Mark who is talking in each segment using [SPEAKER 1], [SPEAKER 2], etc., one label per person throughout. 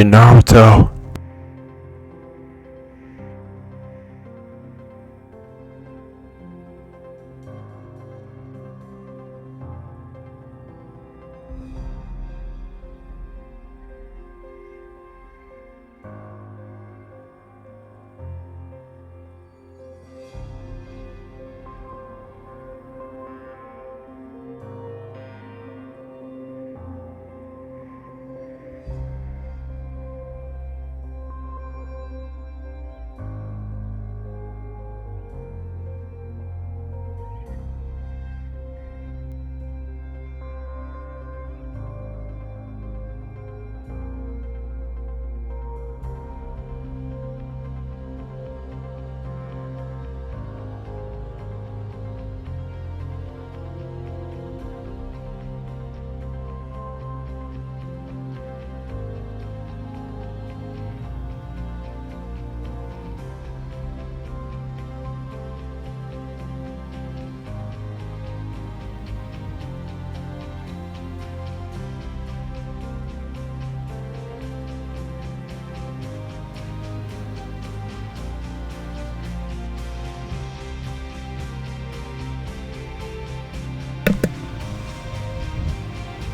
[SPEAKER 1] Naruto.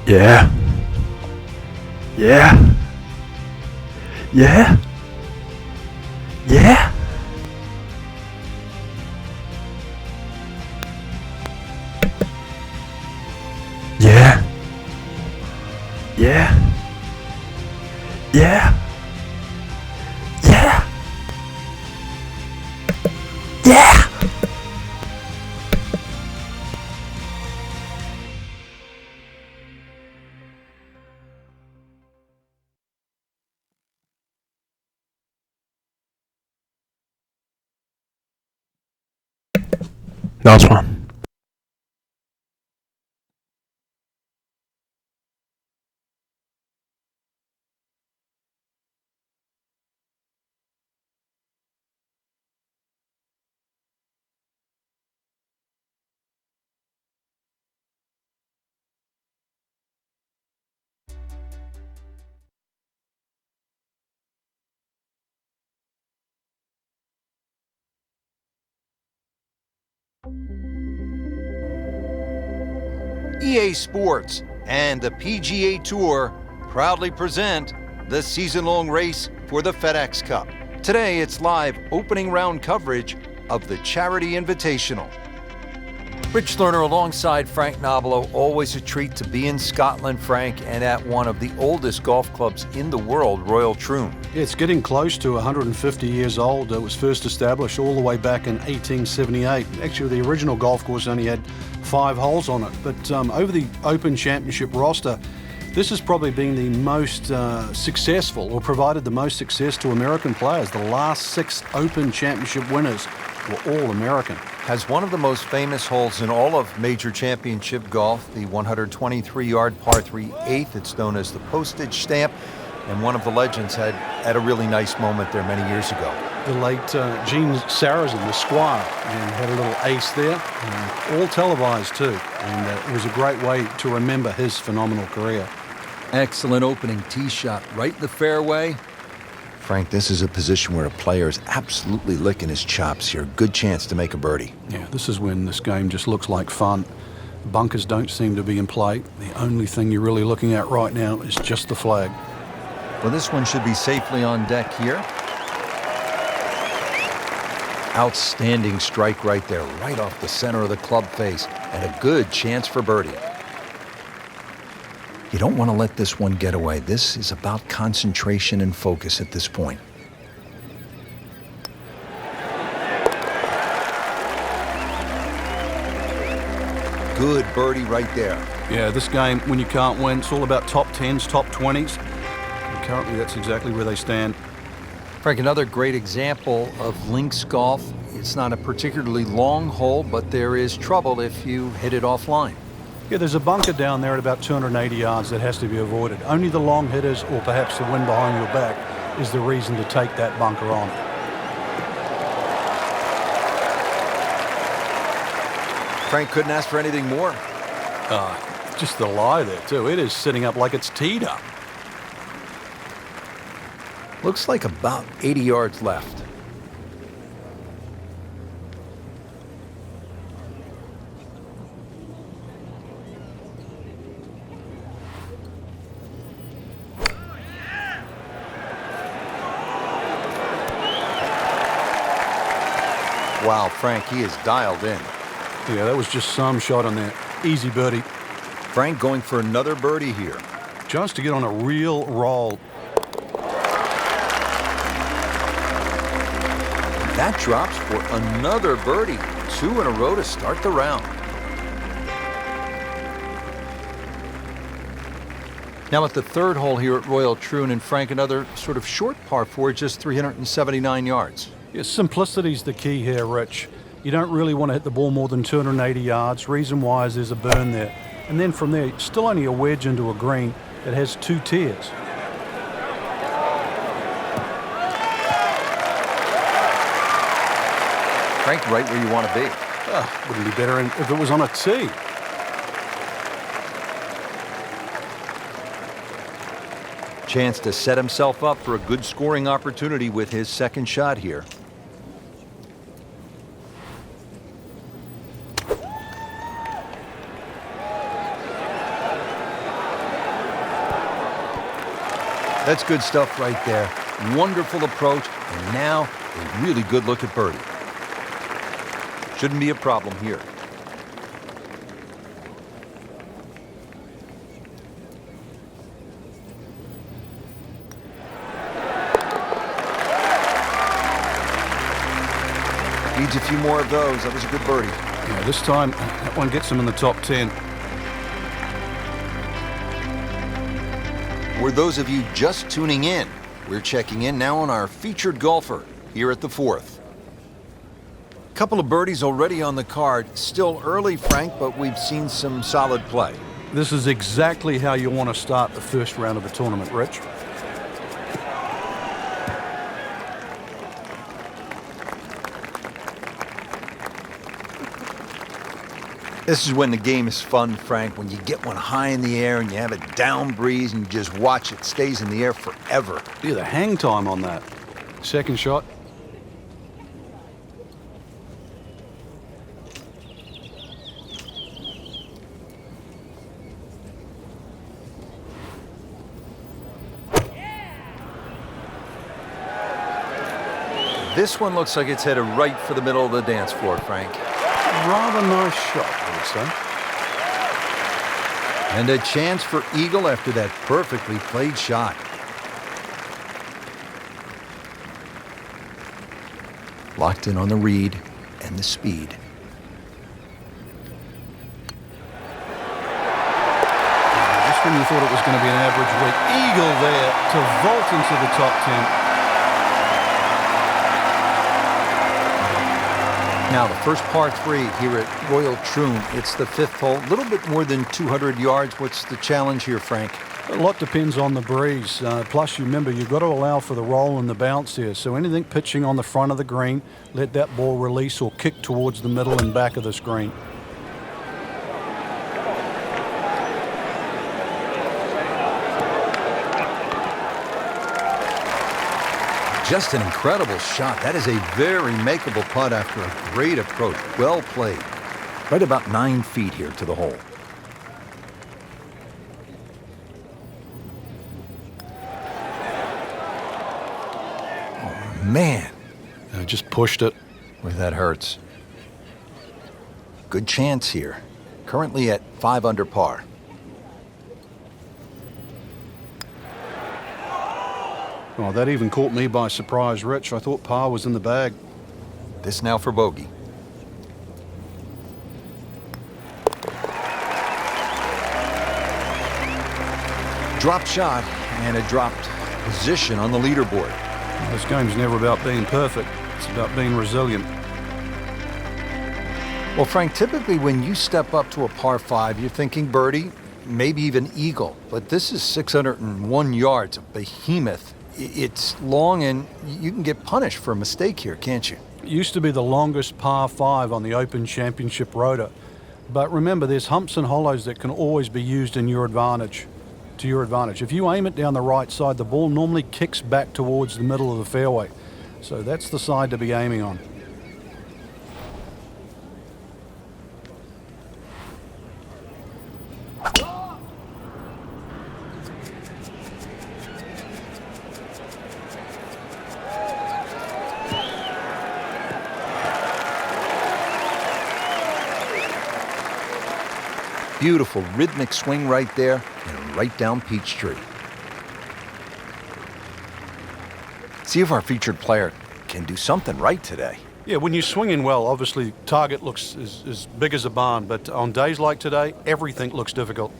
[SPEAKER 1] Yeah. Yeah. Yeah. Yeah. Yeah. Yeah. Yeah. Yeah. Yeah. Nice one.
[SPEAKER 2] EA Sports and the PGA Tour proudly present the season-long race for the FedEx Cup. Today, it's live opening round coverage of the Charity Invitational. Rich Lerner alongside Frank Nobilo. Always a treat to be in Scotland, Frank, and at one of the oldest golf clubs in the world, Royal Troon.
[SPEAKER 3] It's getting close to 150 years old. It was first established all the way back in 1878. Actually, the original golf course only had 5 holes on it, but over the Open Championship roster, this has probably been the most successful, or provided the most success to American players. The last 6 Open Championship winners were all American.
[SPEAKER 2] Has one of the most famous holes in all of major championship golf, the 123-yard par 3 8th. It's known as the postage stamp, and one of the legends had a really nice moment there many years ago.
[SPEAKER 3] The late Gene Sarazen, the Squire, and had a little ace there, all televised too, and it was a great way to remember his phenomenal career.
[SPEAKER 4] Excellent opening tee shot right in the fairway.
[SPEAKER 2] Frank, this is a position where a player is absolutely licking his chops here. Good chance to make a birdie.
[SPEAKER 3] Yeah, this is when this game just looks like fun. Bunkers don't seem to be in play. The only thing you're really looking at right now is just the flag.
[SPEAKER 2] Well, this one should be safely on deck here. Outstanding strike right there, right off the center of the club face, and a good chance for birdie. You don't want to let this one get away. This is about concentration and focus at this point. Good birdie right there.
[SPEAKER 3] Yeah, this game, when you can't win, it's all about top 10s, top 20s. And currently, that's exactly where they stand.
[SPEAKER 2] Frank, another great example of links golf. It's not a particularly long hole, but there is trouble if you hit it offline.
[SPEAKER 3] Yeah, there's a bunker down there at about 280 yards that has to be avoided. Only the long hitters, or perhaps the wind behind your back, is the reason to take that bunker on.
[SPEAKER 2] Frank couldn't ask for anything more.
[SPEAKER 3] Just the lie there, too. It is sitting up like it's teed up.
[SPEAKER 4] Looks like about 80 yards left.
[SPEAKER 2] Wow, Frank, he is dialed in.
[SPEAKER 3] Yeah, that was just some shot on there. Easy birdie.
[SPEAKER 2] Frank going for another birdie here.
[SPEAKER 3] Chance to get on a real roll.
[SPEAKER 2] That drops for another birdie. 2 in a row to start the round. Now at the third hole here at Royal Troon, and Frank, another sort of short par 4, just 379 yards.
[SPEAKER 3] Yeah, simplicity's the key here, Rich. You don't really want to hit the ball more than 280 yards. Reason why is there's a burn there. And then from there, still only a wedge into a green that has 2 tiers.
[SPEAKER 2] Frank, right where you want to be.
[SPEAKER 3] Wouldn't be better if it was on a tee.
[SPEAKER 2] Chance to set himself up for a good scoring opportunity with his second shot here. That's good stuff right there. Wonderful approach, and now a really good look at birdie. Shouldn't be a problem here. Needs a few more of those. That was a good birdie.
[SPEAKER 3] Yeah, this time, that one gets him in the top 10.
[SPEAKER 2] For those of you just tuning in, we're checking in now on our featured golfer here at the fourth. Couple of birdies already on the card. Still early, Frank, but we've seen some solid play.
[SPEAKER 3] This is exactly how you want to start the first round of the tournament, Rich.
[SPEAKER 2] This is when the game is fun, Frank, when you get one high in the air and you have a down breeze and you just watch it stays in the air forever.
[SPEAKER 3] Yeah, the hang time on that. Second shot.
[SPEAKER 2] This one looks like it's headed right for the middle of the dance floor, Frank.
[SPEAKER 3] Rather nice shot, I would say.
[SPEAKER 2] And a chance for eagle after that perfectly played shot. Locked in on the read and the speed.
[SPEAKER 3] Just when you thought it was going to be an average week, eagle there to vault into the top 10.
[SPEAKER 2] Now, the first par 3 here at Royal Troon. It's the 5th hole, a little bit more than 200 yards. What's the challenge here, Frank?
[SPEAKER 3] A lot depends on the breeze. Plus, you remember, you've got to allow for the roll and the bounce here. So anything pitching on the front of the green, let that ball release or kick towards the middle and back of this green.
[SPEAKER 2] Just an incredible shot. That is a very makeable putt after a great approach. Well played. Right about 9 feet here to the hole. Oh, man.
[SPEAKER 3] Just pushed it.
[SPEAKER 2] Boy, that hurts. Good chance here. Currently at 5 under par.
[SPEAKER 3] Oh, that even caught me by surprise, Rich. I thought par was in the bag.
[SPEAKER 2] This now for bogey. Dropped shot and a dropped position on the leaderboard.
[SPEAKER 3] This game's never about being perfect. It's about being resilient.
[SPEAKER 2] Well, Frank, typically when you step up to a par 5, you're thinking birdie, maybe even eagle. But this is 601 yards, a behemoth. It's long, and you can get punished for a mistake here, can't you?
[SPEAKER 3] It used to be the longest par 5 on the Open Championship Rota. But remember, there's humps and hollows that can always be used in your advantage. to your advantage. If you aim it down the right side, the ball normally kicks back towards the middle of the fairway. So that's the side to be aiming on.
[SPEAKER 2] Beautiful rhythmic swing right there and right down Peachtree. See if our featured player can do something right today.
[SPEAKER 3] Yeah, when you're swinging well, obviously target looks as big as a barn, but on days like today, everything looks difficult.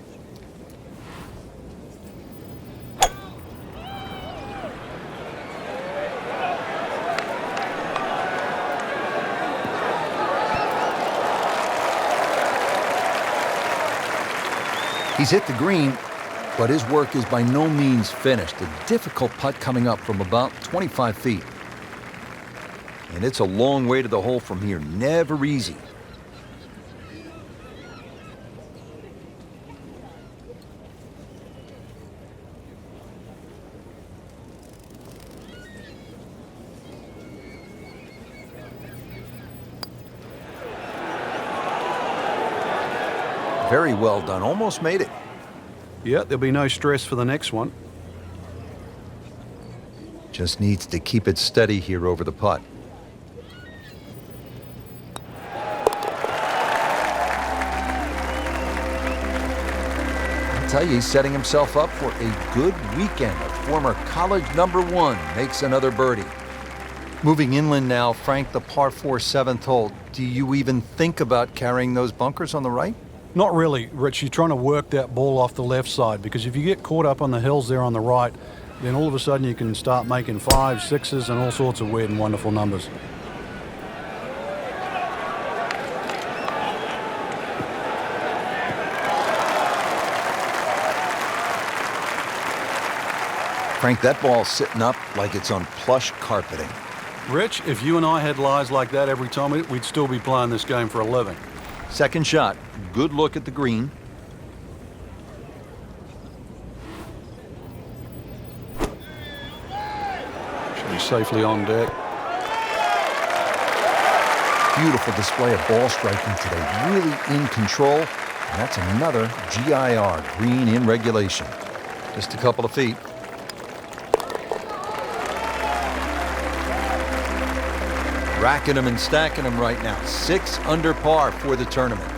[SPEAKER 2] He's hit the green, but his work is by no means finished. A difficult putt coming up from about 25 feet. And it's a long way to the hole from here, never easy. Very well done, almost made it.
[SPEAKER 3] Yeah, there'll be no stress for the next one.
[SPEAKER 2] Just needs to keep it steady here over the putt. I'll tell you, he's setting himself up for a good weekend. A former college #1 makes another birdie. Moving inland now, Frank, the par 4 7th hole. Do you even think about carrying those bunkers on the right?
[SPEAKER 3] Not really, Rich. You're trying to work that ball off the left side, because if you get caught up on the hills there on the right, then all of a sudden you can start making 5s, 6s, and all sorts of weird and wonderful numbers.
[SPEAKER 2] Frank, that ball's sitting up like it's on plush carpeting.
[SPEAKER 3] Rich, if you and I had lies like that every time, we'd still be playing this game for a living.
[SPEAKER 2] Second shot, good look at the green.
[SPEAKER 3] Should be safely on deck.
[SPEAKER 2] Beautiful display of ball striking today, really in control. And that's another GIR, green in regulation. Just a couple of feet. Racking them and stacking them right now. 6 under par for the tournament.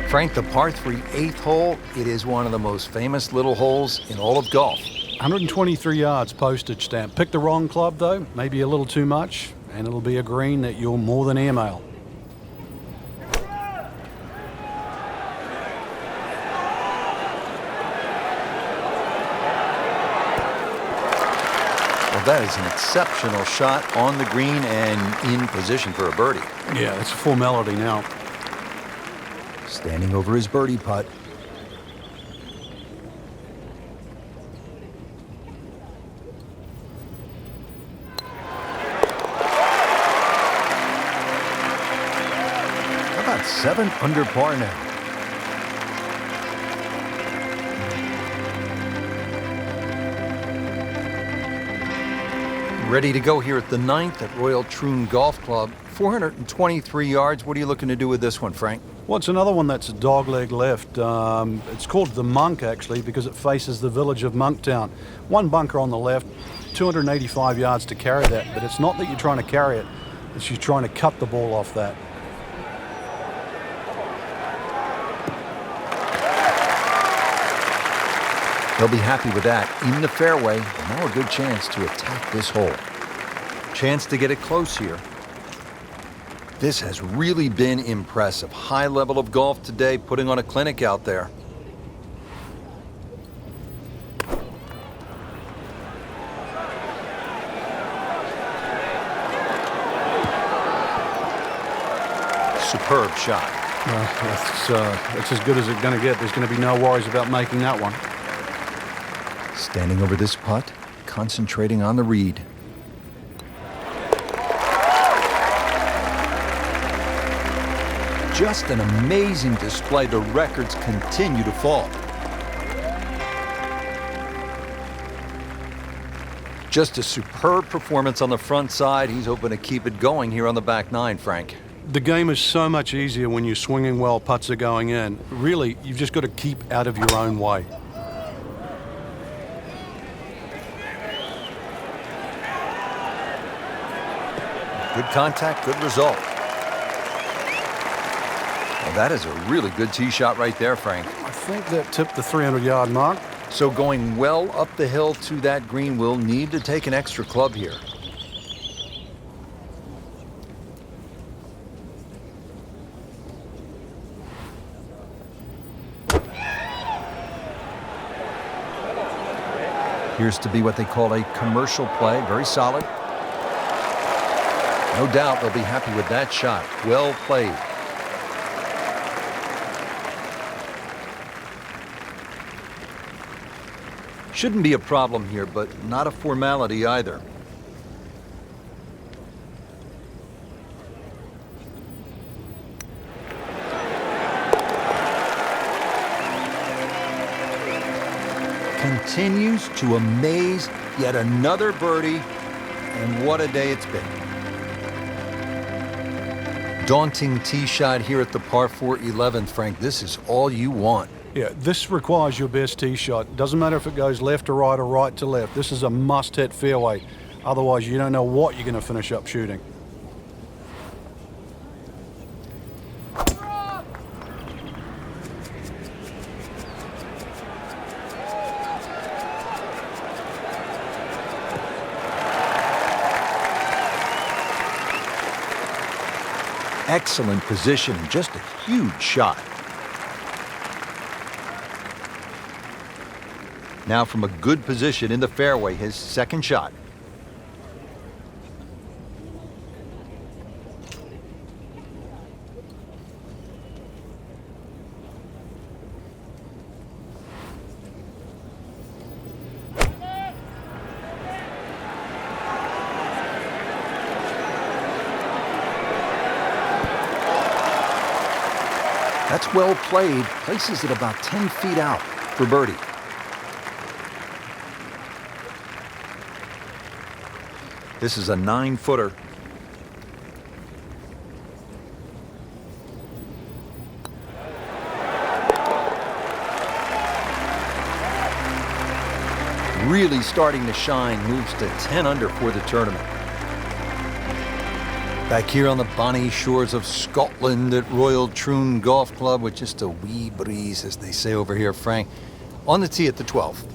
[SPEAKER 2] Frank, the par 3 8th hole, it is one of the most famous little holes in all of golf.
[SPEAKER 3] 123 yards postage stamp. Pick the wrong club, though, maybe a little too much, and it'll be a green that you'll more than airmail.
[SPEAKER 2] Well, that is an exceptional shot on the green and in position for a birdie.
[SPEAKER 3] Yeah, it's a formality now.
[SPEAKER 2] Standing over his birdie putt. How about 7 under par now? Ready to go here at the 9th at Royal Troon Golf Club. 423 yards. What are you looking to do with this one, Frank?
[SPEAKER 3] Well, it's another one that's a dogleg left. It's called the Monk, actually, because it faces the village of Monktown. One bunker on the left, 285 yards to carry that, but it's not that you're trying to carry it, it's you're trying to cut the ball off that.
[SPEAKER 2] They'll be happy with that. In the fairway, now a good chance to attack this hole. Chance to get it close here. This has really been impressive. High level of golf today, putting on a clinic out there. Superb shot.
[SPEAKER 3] That's as good as it's going to get. There's going to be no worries about making that one.
[SPEAKER 2] Standing over this putt, concentrating on the reed. just an amazing display. The records continue to fall. Just a superb performance on the front side. He's hoping to keep it going here on the back nine, Frank.
[SPEAKER 3] The game is so much easier when you're swinging well, putts are going in. Really, you've just got to keep out of your own way.
[SPEAKER 2] Good contact, good result. Well, that is a really good tee shot right there, Frank.
[SPEAKER 3] I think that tipped the 300-yard mark.
[SPEAKER 2] So going well up the hill to that green, will need to take an extra club here. Appears to be what they call a commercial play. Very solid. No doubt they'll be happy with that shot. Well played. Shouldn't be a problem here, but not a formality either. Continues to amaze. Yet another birdie, and what a day it's been. Daunting tee shot here at the par 4 11th, Frank. This is all you want.
[SPEAKER 3] Yeah, this requires your best tee shot. Doesn't matter if it goes left to right or right to left. This is a must-hit fairway. Otherwise, you don't know what you're going to finish up shooting.
[SPEAKER 2] Excellent position, just a huge shot. Now from a good position in the fairway, his second shot. That's well played. Places it about 10 feet out for birdie. This is a 9-footer. Really starting to shine, moves to 10 under for the tournament. Back here on the bonny shores of Scotland at Royal Troon Golf Club with just a wee breeze, as they say over here, Frank. On the tee at the 12th.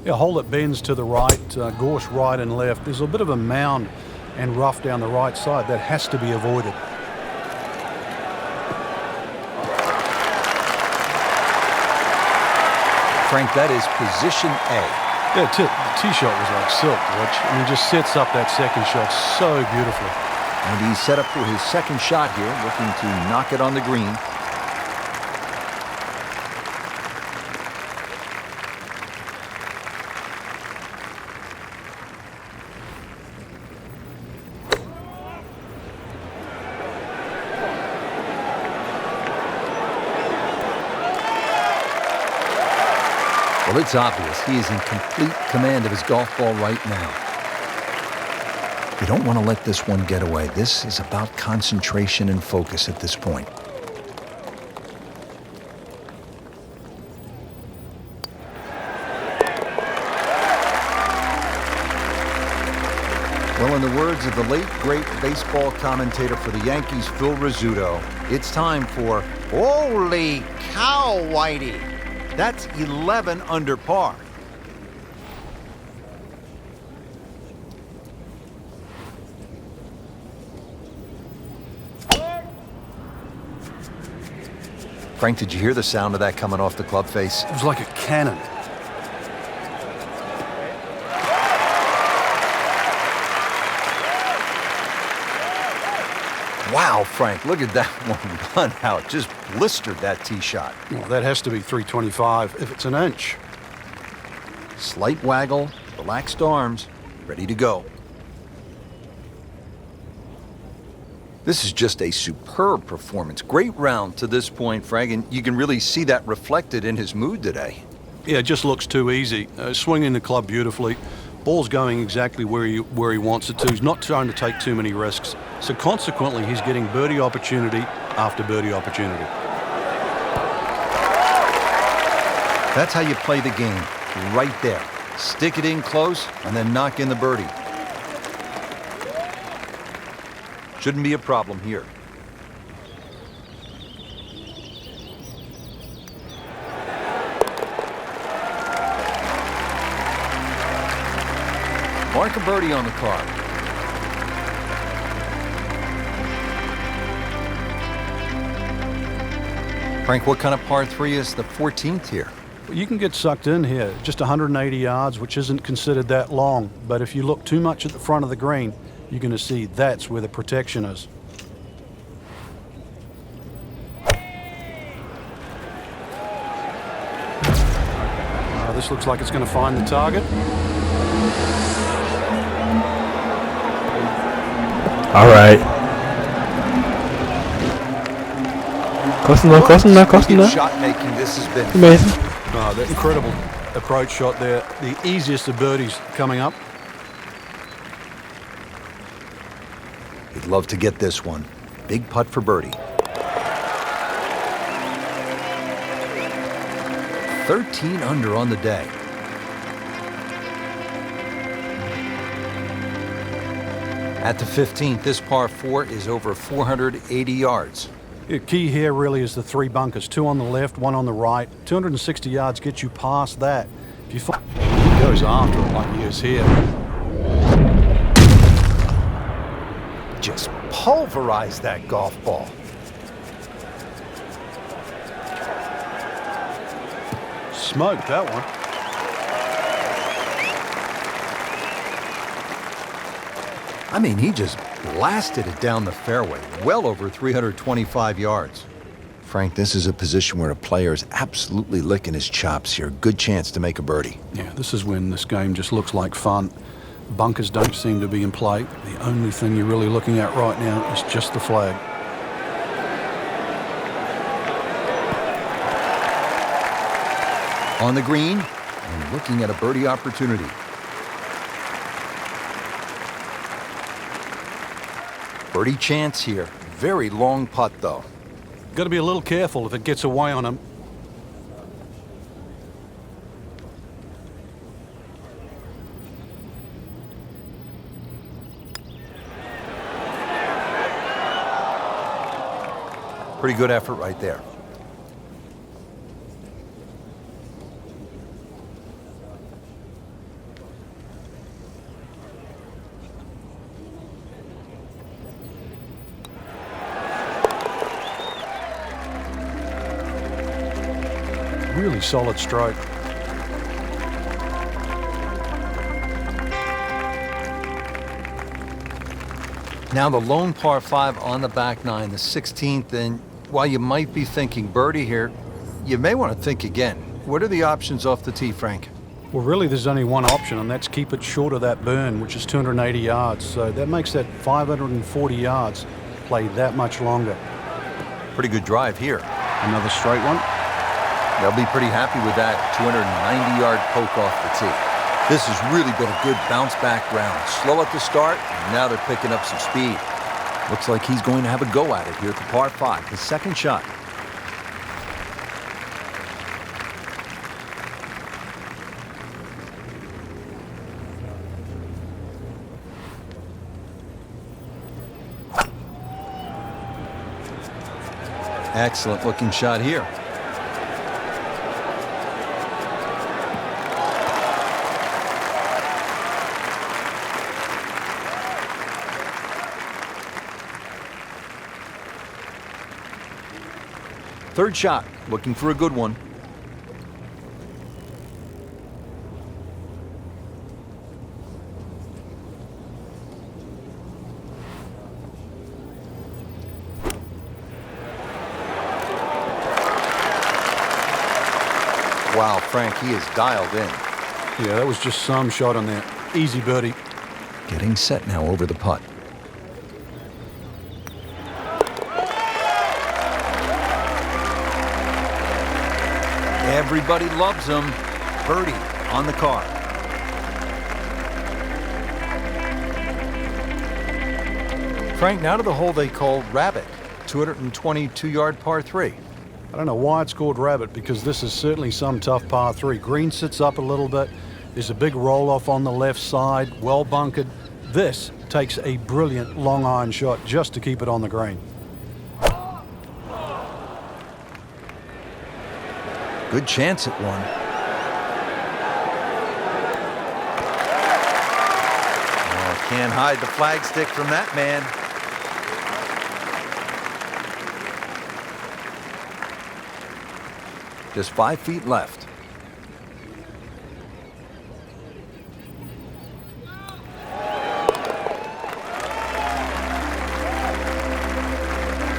[SPEAKER 3] Yeah, hole that bends to the right, gorse right and left. There's a bit of a mound and rough down the right side. That has to be avoided.
[SPEAKER 2] Frank, that is position A.
[SPEAKER 3] Yeah, the tee shot was like silk, Rich. I mean, just sets up that second shot so beautifully.
[SPEAKER 2] And he's set up for his second shot here, looking to knock it on the green. Well, it's obvious he is in complete command of his golf ball right now. You don't want to let this one get away. This is about concentration and focus at this point. Well, in the words of the late, great baseball commentator for the Yankees, Phil Rizzuto, it's time for Holy Cow, Whitey. That's 11 under par. Frank, did you hear the sound of that coming off the club face?
[SPEAKER 3] It was like a cannon.
[SPEAKER 2] Wow, Frank, look at that one run out. Just blistered that tee shot.
[SPEAKER 3] Well, that has to be 325 if it's an inch.
[SPEAKER 2] Slight waggle, relaxed arms, ready to go. This is just a superb performance. Great round to this point, Frank, and you can really see that reflected in his mood today.
[SPEAKER 3] Yeah, it just looks too easy. Swinging the club beautifully. Ball's going exactly where he wants it to. He's not trying to take too many risks. So consequently, he's getting birdie opportunity after birdie opportunity.
[SPEAKER 2] That's how you play the game, right there. Stick it in close and then knock in the birdie. Shouldn't be a problem here. Mark a birdie on the card. Frank, what kind of par 3 is the 14th here?
[SPEAKER 3] You can get sucked in here, just 180 yards, which isn't considered that long. But if you look too much at the front of the green, you're going to see that's where the protection is. This looks like it's going to find the target.
[SPEAKER 1] All right. Close enough, close enough, close
[SPEAKER 2] Speaking of
[SPEAKER 1] enough.
[SPEAKER 2] shot making, this has been
[SPEAKER 1] Amazing.
[SPEAKER 3] That incredible approach shot there. The easiest of birdies coming up.
[SPEAKER 2] He'd love to get this one. Big putt for birdie. 13 under on the day. At the 15th, this par 4 is over 480 yards.
[SPEAKER 3] The key here really is the 3 bunkers, 2 on the left, 1 on the right. 260 yards gets you past that. If you find he goes after it like he is here.
[SPEAKER 2] Just pulverize that golf ball.
[SPEAKER 3] Smoked that one.
[SPEAKER 2] I mean, he just blasted it down the fairway, well over 325 yards. Frank, this is a position where a player is absolutely licking his chops here. Good chance to make a birdie.
[SPEAKER 3] Yeah, this is when this game just looks like fun. Bunkers don't seem to be in play. The only thing you're really looking at right now is just the flag.
[SPEAKER 2] On the green and looking at a birdie opportunity. Birdie chance here. Very long putt, though.
[SPEAKER 3] Got to be a little careful if it gets away on him.
[SPEAKER 2] Pretty good effort right there.
[SPEAKER 3] Really solid stroke.
[SPEAKER 2] Now the lone par 5 on the back 9, the 16th, and while you might be thinking birdie here, you may want to think again. What are the options off the tee, Frank?
[SPEAKER 3] Well, really, there's only one option, and that's keep it short of that burn, which is 280 yards. So that makes that 540 yards play that much longer.
[SPEAKER 2] Pretty good drive here.
[SPEAKER 3] Another straight one.
[SPEAKER 2] They'll be pretty happy with that 290-yard poke off the tee. This has really been a good bounce-back round. Slow at the start, and now they're picking up some speed. Looks like he's going to have a go at it here at the par 5, his second shot. Excellent looking shot here. Third shot, looking for a good one. Wow, Frank, he is dialed in.
[SPEAKER 3] Yeah, that was just some shot on there. Easy birdie.
[SPEAKER 2] Getting set now over the putt. Everybody loves him. Birdie on the card. Frank, now to the hole they call Rabbit, 222-yard par 3.
[SPEAKER 3] I don't know why it's called Rabbit, because this is certainly some tough par 3. Green sits up a little bit. There's a big roll-off on the left side, well bunkered. This takes a brilliant long iron shot just to keep it on the green.
[SPEAKER 2] Good chance at one. Oh, can't hide the flagstick from that man. Just 5 feet left.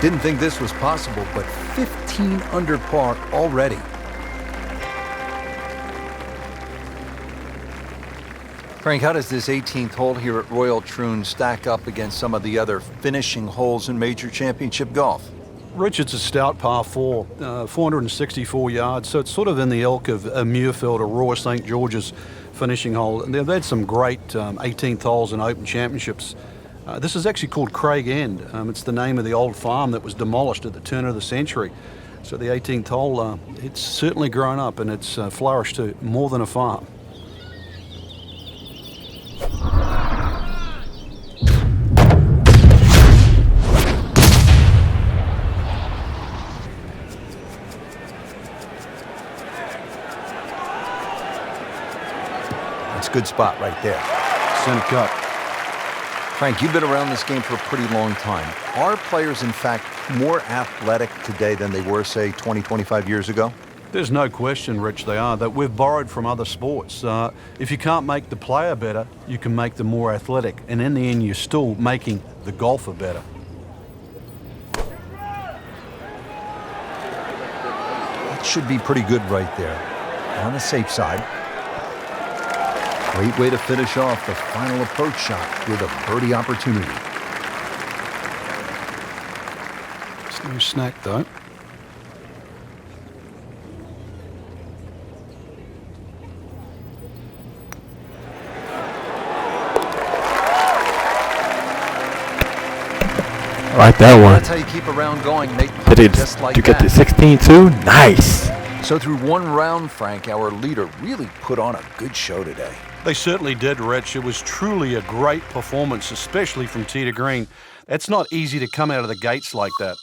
[SPEAKER 2] Didn't think this was possible, but 15 under par already. Frank, how does this 18th hole here at Royal Troon stack up against some of the other finishing holes in major championship golf?
[SPEAKER 3] Rich, it's a stout par 4, 464 yards, so it's sort of in the ilk of a Muirfield or Royal St. George's finishing hole. And they've had some great 18th holes in Open Championships. This is actually called Craig End. It's the name of the old farm that was demolished at the turn of the century. So the 18th hole, it's certainly grown up and it's flourished to more than a farm.
[SPEAKER 2] That's a good spot right there.
[SPEAKER 3] Center cut.
[SPEAKER 2] Frank, you've been around this game for a pretty long time. Are players, in fact, more athletic today than they were, say, 20, 25 years ago?
[SPEAKER 3] There's no question, Rich, they are. That we've borrowed from other sports. If you can't make the player better, you can make them more athletic. And in the end, you're still making the golfer better.
[SPEAKER 2] That should be pretty good right there. On the safe side. Great way to finish off the final approach shot with a birdie opportunity.
[SPEAKER 3] It's no snack, though.
[SPEAKER 1] I like that one.
[SPEAKER 2] That's how you keep a round going, Nate.
[SPEAKER 1] Did it
[SPEAKER 2] Just like
[SPEAKER 1] to get
[SPEAKER 2] that.
[SPEAKER 1] to 16 too? Nice.
[SPEAKER 2] So through one round, Frank, our leader really put on a good show today.
[SPEAKER 3] They certainly did, Rich. It was truly a great performance, especially from tee to green. It's not easy to come out of the gates like that.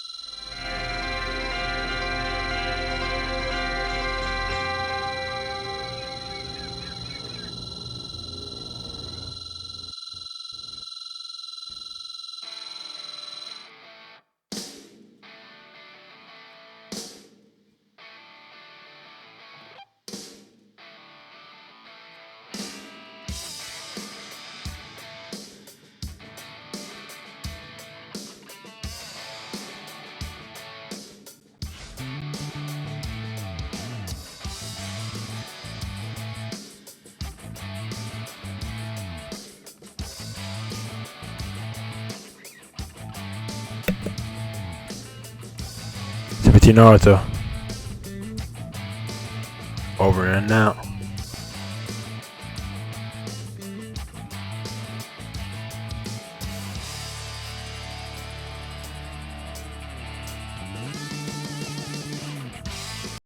[SPEAKER 1] Naruto. Over and out.